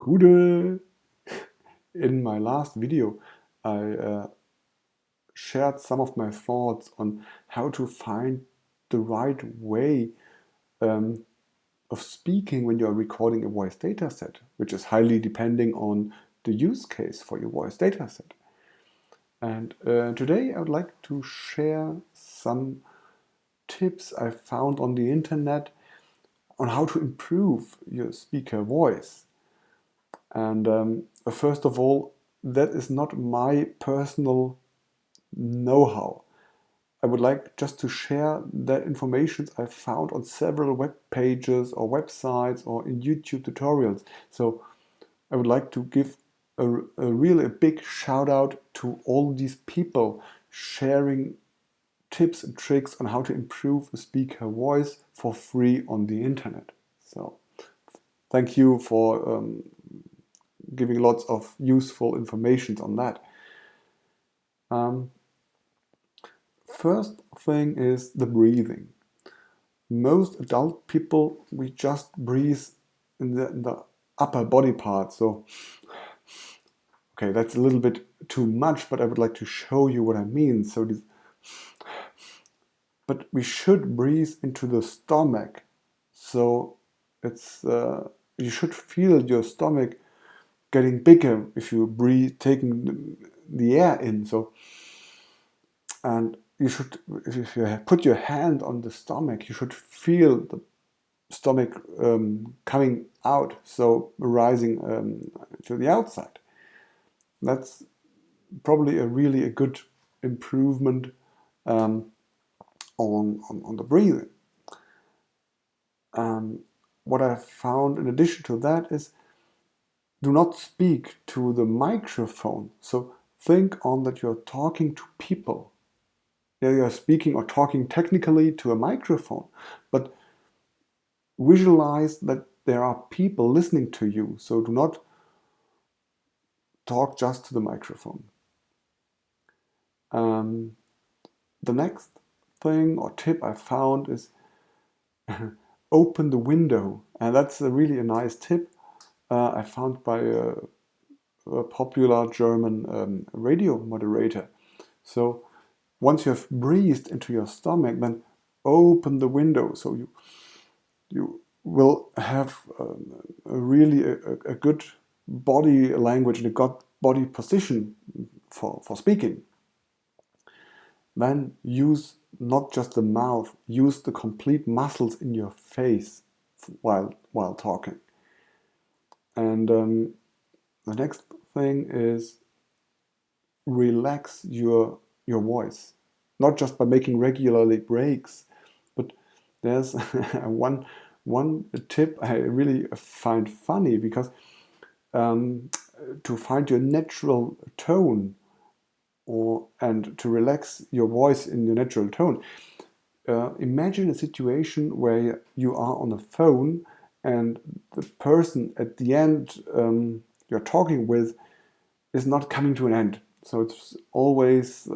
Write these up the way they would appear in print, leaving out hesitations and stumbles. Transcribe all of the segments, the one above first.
Gude! In my last video, I shared some of my thoughts on how to find the right way um, of speaking when you are recording a voice dataset, which is highly depending on the use case for your voice dataset. And today I would like to share some tips I found on the internet on how to improve your speaker voice. And first of all, that is not my personal know-how. I would like just to share that information I found on several web pages or websites or in YouTube tutorials. So I would like to give a really big shout out to all these people sharing tips and tricks on how to improve a speaker voice for free on the internet. So thank you for giving lots of useful information on that. First thing is the breathing. Most adult people, we just breathe in the upper body part. So, okay, that's a little bit too much, but I would like to show you what I mean. But we should breathe into the stomach. So it's you should feel your stomach getting bigger if you breathe, taking the air in. So, and you should, if you put your hand on the stomach, you should feel the stomach coming out, so rising to the outside. That's probably a good improvement on the breathing. What I found in addition to that is do not speak to the microphone. So think on that you're talking to people. Yeah, you're speaking or talking technically to a microphone, but visualize that there are people listening to you. So do not talk just to the microphone. The next thing or tip I found is open the window. And that's a nice tip I found by a popular German radio moderator. So once you have breathed into your stomach, then open the window. So you will have a good body language and a good body position for speaking. Then use not just the mouth, use the complete muscles in your face while talking. And the next thing is relax your voice, not just by making regularly breaks, but there's one tip I really find funny, because to find your natural tone and to relax your voice in your natural tone, imagine a situation where you are on a phone and the person at the end you're talking with is not coming to an end. So it's always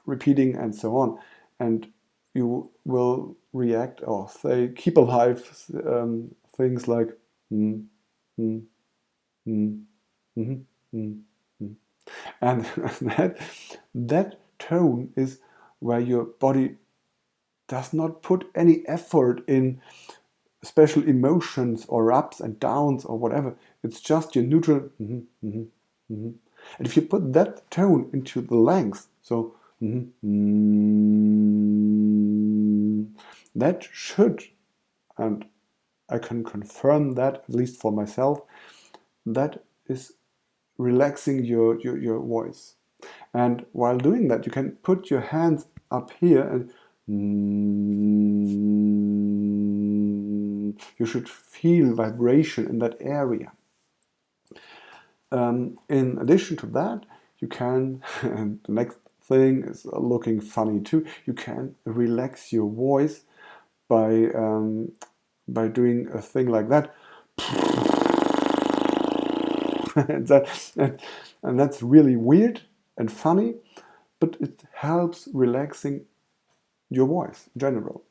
repeating and so on. And you will react or say, keep alive things like, mm, mm, mm, mm, mm, mm. And that tone is where your body does not put any effort in special emotions or ups and downs or whatever. It's just your neutral. And if you put that tone into the length, so that should, and I can confirm that, at least for myself, that is relaxing your voice. And while doing that, you can put your hands up here and you should feel vibration in that area. In addition to that, you can, and the next thing is looking funny too, you can relax your voice by doing a thing like that. and that's really weird and funny, but it helps relaxing your voice in general.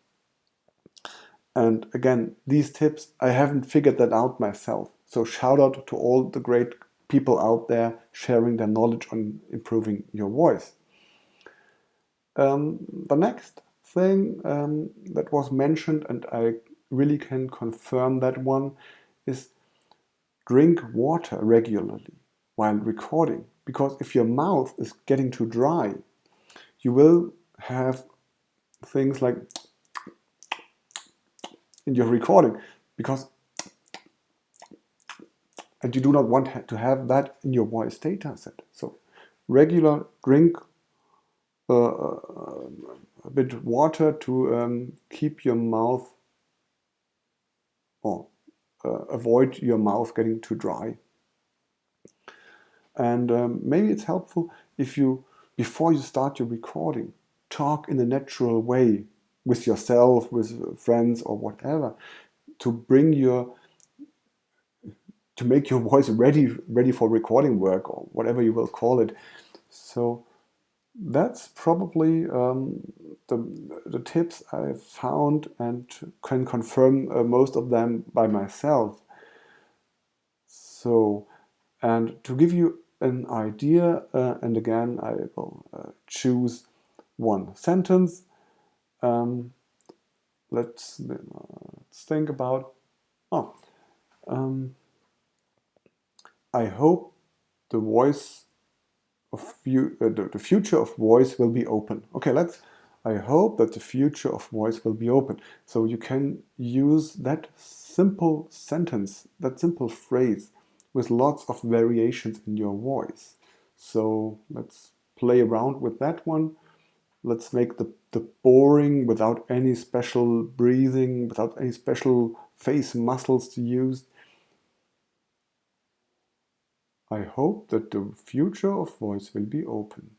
And again, these tips, I haven't figured that out myself. So shout out to all the great people out there sharing their knowledge on improving your voice. The next thing that was mentioned, and I really can confirm that one, is drink water regularly while recording. Because if your mouth is getting too dry, you will have things like in your recording, because and you do not want to have that in your voice data set. So regular drink a bit water to keep your mouth, or avoid your mouth getting too dry. And maybe it's helpful if you, before you start your recording, talk in a natural way with yourself, with friends or whatever, to make your voice ready for recording work, or whatever you will call it. So that's probably the tips I found, and can confirm most of them by myself. So, and to give you an idea, and again I will choose one sentence. Let's think about, I hope the voice of the future of voice will be open. Okay, I hope that the future of voice will be open. So you can use that simple sentence, that simple phrase, with lots of variations in your voice. So let's play around with that one. Let's make the boring without any special breathing, without any special face muscles to use. I hope that the future of voice will be open.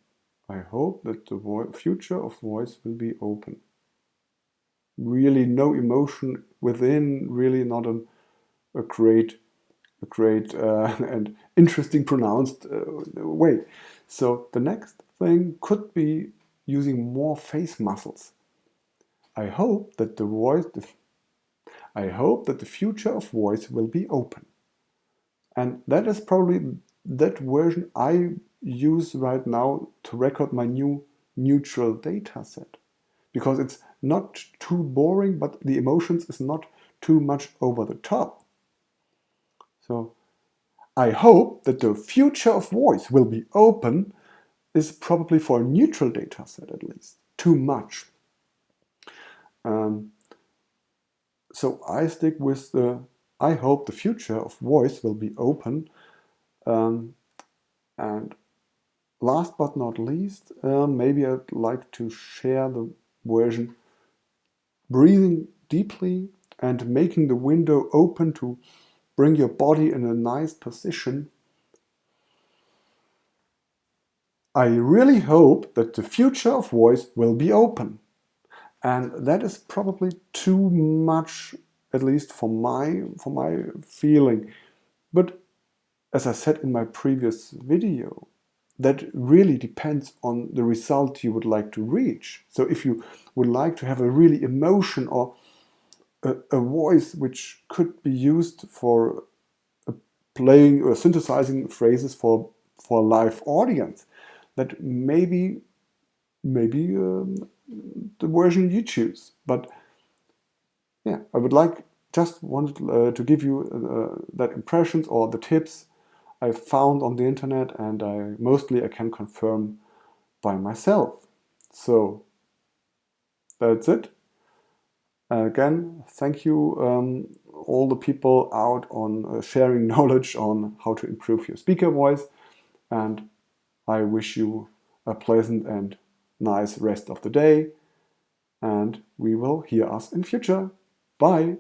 I hope that the future of voice will be open. Really no emotion within, really not a great and interesting pronounced way. So the next thing could be using more face muscles. I hope that the future of voice will be open. And that is probably that version I use right now to record my new neutral data set. Because it's not too boring, but the emotions is not too much over the top. So I hope that the future of voice will be open is probably for a neutral data set at least. Too much. So I stick with I hope the future of voice will be open. And last but not least, maybe I'd like to share the version breathing deeply and making the window open to bring your body in a nice position. I really hope that the future of voice will be open. And that is probably too much, at least for my feeling. But as I said in my previous video, that really depends on the result you would like to reach. So if you would like to have a really emotion, or a voice which could be used for playing or synthesizing phrases for a live audience, that maybe the version you choose. But yeah, I would just wanted to give you that impressions or the tips I found on the internet, and I can confirm by myself. So that's it. Again, thank you all the people out on sharing knowledge on how to improve your speaker voice, and I wish you a pleasant and nice rest of the day, and we will hear us in future. Bye!